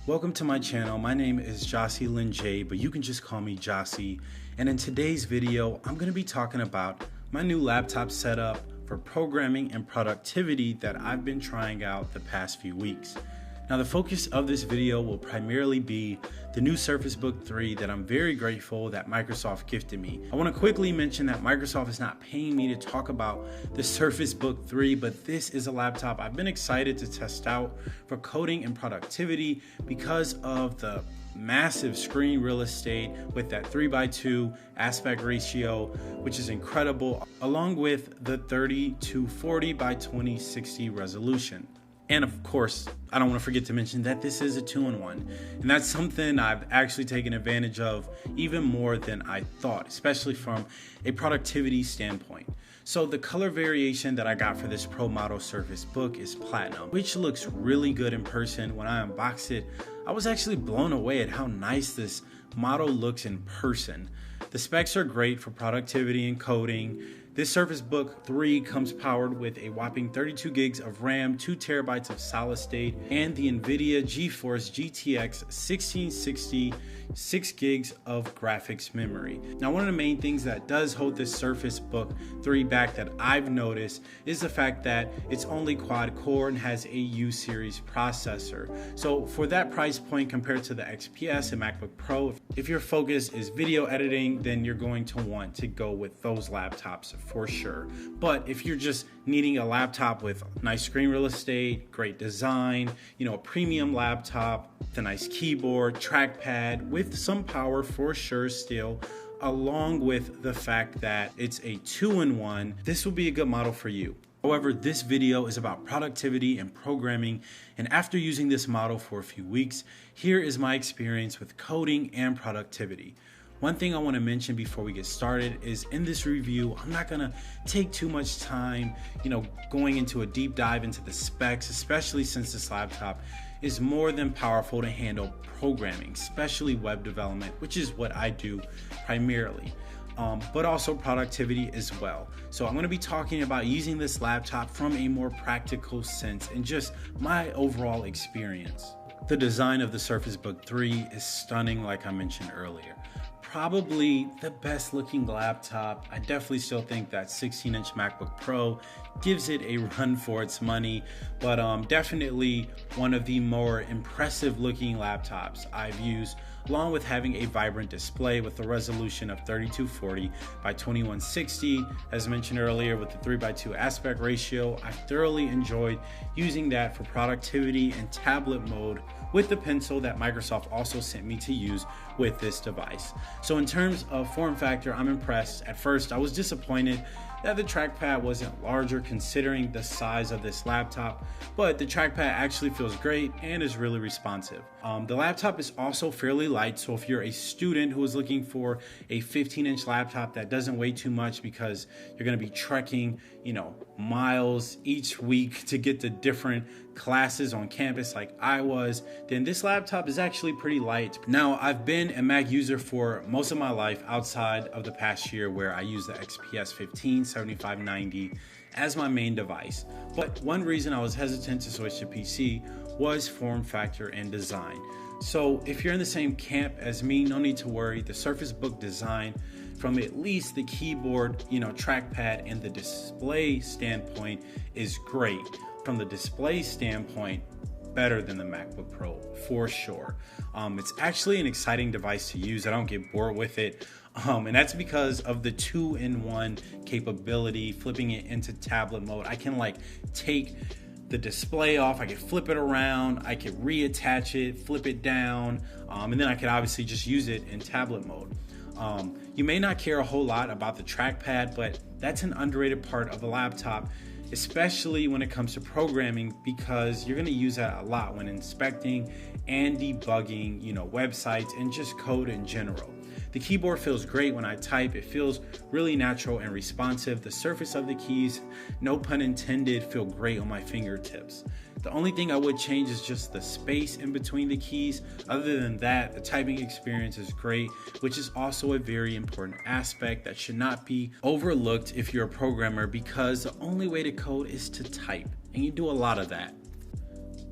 Welcome to my channel. My name is Jossie Lynn J, but you can just call me Jossie. And in today's video, I'm going to be talking about my new laptop setup for programming and productivity that I've been trying out the past few weeks. Now, the focus of this video will primarily be the new Surface Book 3 that I'm very grateful that Microsoft gifted me. I want to quickly mention that Microsoft is not paying me to talk about the Surface Book 3, but this is a laptop I've been excited to test out for coding and productivity because of the massive screen real estate with that 3:2 aspect ratio, which is incredible, along with the 30-40 by 2060 resolution. And of course, I don't want to forget to mention that this is a 2-in-1, and that's something I've actually taken advantage of even more than I thought, especially from a productivity standpoint. So the color variation that I got for this Pro model Surface Book is platinum, which looks really good in person. When I unboxed it, I was actually blown away at how nice this model looks in person. The specs are great for productivity and coding. This Surface Book 3 comes powered with a whopping 32 gigs of RAM, 2 terabytes of solid state, and the NVIDIA GeForce GTX 1660, 6 gigs of graphics memory. Now, one of the main things that does hold this Surface Book 3 back that I've noticed is the fact that it's only quad core and has a U series processor. So for that price point compared to the XPS and MacBook Pro, if your focus is video editing, then you're going to want to go with those laptops for sure. But if you're just needing a laptop with nice screen real estate, great design, a premium laptop, the nice keyboard, trackpad with some power for sure still, along with the fact that it's a 2-in-1, this will be a good model for you. However, this video is about productivity and programming, and after using this model for a few weeks, here is my experience with coding and productivity. One thing I want to mention before we get started is in this review, I'm not going to take too much time, going into a deep dive into the specs, especially since this laptop is more than powerful to handle programming, especially web development, which is what I do primarily, but also productivity as well. So I'm going to be talking about using this laptop from a more practical sense and just my overall experience. The design of the Surface Book 3 is stunning, like I mentioned earlier. Probably the best looking laptop. I definitely still think that 16-inch MacBook Pro gives it a run for its money, but definitely one of the more impressive looking laptops I've used, along with having a vibrant display with a resolution of 3240 by 2160. As mentioned earlier, with the 3:2 aspect ratio, I thoroughly enjoyed using that for productivity and tablet mode with the pencil that Microsoft also sent me to use with this device. So in terms of form factor, I'm impressed. At first, I was disappointed that the trackpad wasn't larger considering the size of this laptop, but the trackpad actually feels great and is really responsive. The laptop is also fairly light, so if you're a student who is looking for a 15-inch laptop that doesn't weigh too much because you're going to be trekking, miles each week to get to different classes on campus like I was, then this laptop is actually pretty light. Now, I've been a Mac user for most of my life outside of the past year where I use the XPS 7590 as my main device. But one reason I was hesitant to switch to PC was form factor and design. So if you're in the same camp as me, no need to worry. The Surface Book design, from at least the keyboard, trackpad and the display standpoint, is great. From the display standpoint, better than the MacBook Pro for sure. It's actually an exciting device to use. I don't get bored with it. And that's because of the 2-in-1 capability, flipping it into tablet mode. I can take the display off, I can flip it around, I can reattach it, flip it down, and then I can obviously just use it in tablet mode. You may not care a whole lot about the trackpad, but that's an underrated part of a laptop, especially when it comes to programming, because you're going to use that a lot when inspecting and debugging, websites and just code in general. The keyboard feels great when I type. It feels really natural and responsive. The surface of the keys, no pun intended, feel great on my fingertips. The only thing I would change is just the space in between the keys. Other than that, the typing experience is great, which is also a very important aspect that should not be overlooked if you're a programmer, because the only way to code is to type, and you do a lot of that.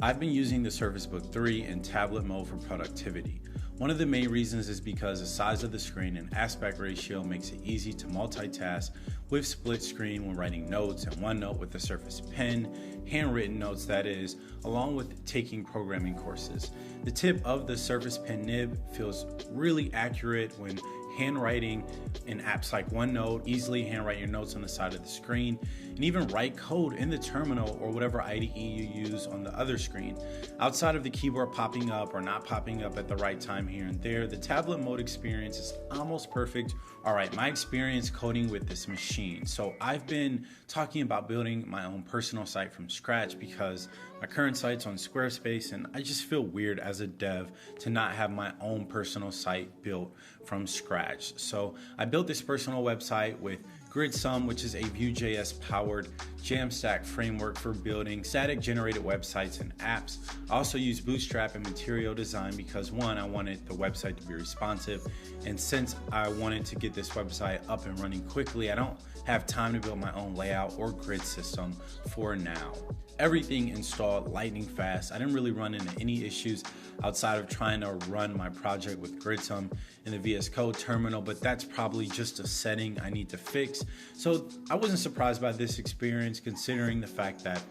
I've been using the Surface Book 3 in tablet mode for productivity. One of the main reasons is because the size of the screen and aspect ratio makes it easy to multitask with split screen when writing notes and OneNote with the Surface Pen, handwritten notes that is, along with taking programming courses. The tip of the Surface Pen nib feels really accurate when handwriting in apps like OneNote, easily handwrite your notes on the side of the screen, and even write code in the terminal or whatever IDE you use on the other screen. Outside of the keyboard popping up or not popping up at the right time here and there, the tablet mode experience is almost perfect. All right, my experience coding with this machine. So I've been talking about building my own personal site from scratch because my current site's on Squarespace, and I just feel weird as a dev to not have my own personal site built from scratch. So I built this personal website with GridSum, which is a Vue.js powered Jamstack framework for building static generated websites and apps. I also use Bootstrap and Material Design because one, I wanted the website to be responsive, and since I wanted to get this website up and running quickly, I don't have time to build my own layout or grid system for now. Everything installed lightning fast. I didn't really run into any issues outside of trying to run my project with GridSum in the VS Code terminal, but that's probably just a setting I need to fix. So I wasn't surprised by this experience considering the fact that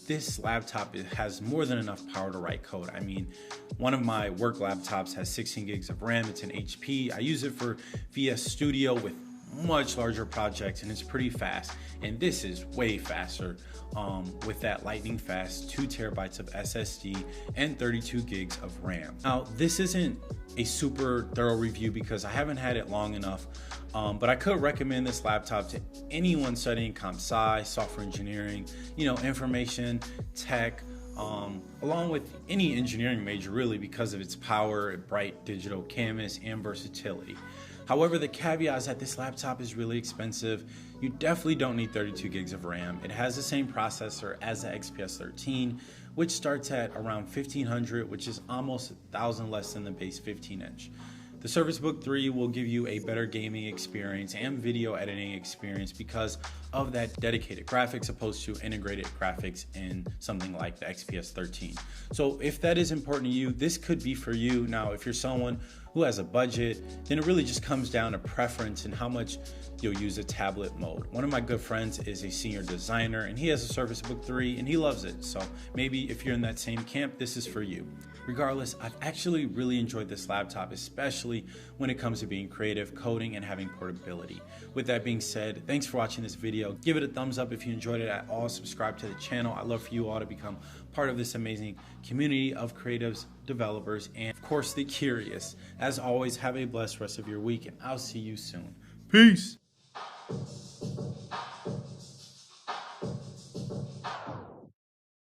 this laptop has more than enough power to write code. I mean, one of my work laptops has 16 gigs of RAM. It's an HP. I use it for VS Studio with much larger projects, and it's pretty fast, and this is way faster with that lightning fast 2 terabytes of SSD and 32 gigs of RAM. Now this isn't a super thorough review because I haven't had it long enough, but I could recommend this laptop to anyone studying comp sci, software engineering, information tech, along with any engineering major really, because of its power, bright digital canvas, and versatility. However, the caveat is that this laptop is really expensive. You definitely don't need 32 gigs of RAM. It has the same processor as the XPS 13, which starts at around $1,500, which is almost $1,000 less than the base 15-inch. The Surface Book 3 will give you a better gaming experience and video editing experience because of that dedicated graphics opposed to integrated graphics in something like the XPS 13. So if that is important to you, this could be for you. Now, if you're someone who has a budget, then it really just comes down to preference and how much you'll use a tablet mode. One of my good friends is a senior designer and he has a Surface Book 3 and he loves it. So maybe if you're in that same camp, this is for you. Regardless, I've actually really enjoyed this laptop, especially when it comes to being creative, coding, and having portability. With that being said, thanks for watching this video. Give it a thumbs up if you enjoyed it at all. Subscribe to the channel. I'd love for you all to become part of this amazing community of creatives, developers, and of course the curious. As always, have a blessed rest of your week, and I'll see you soon. Peace.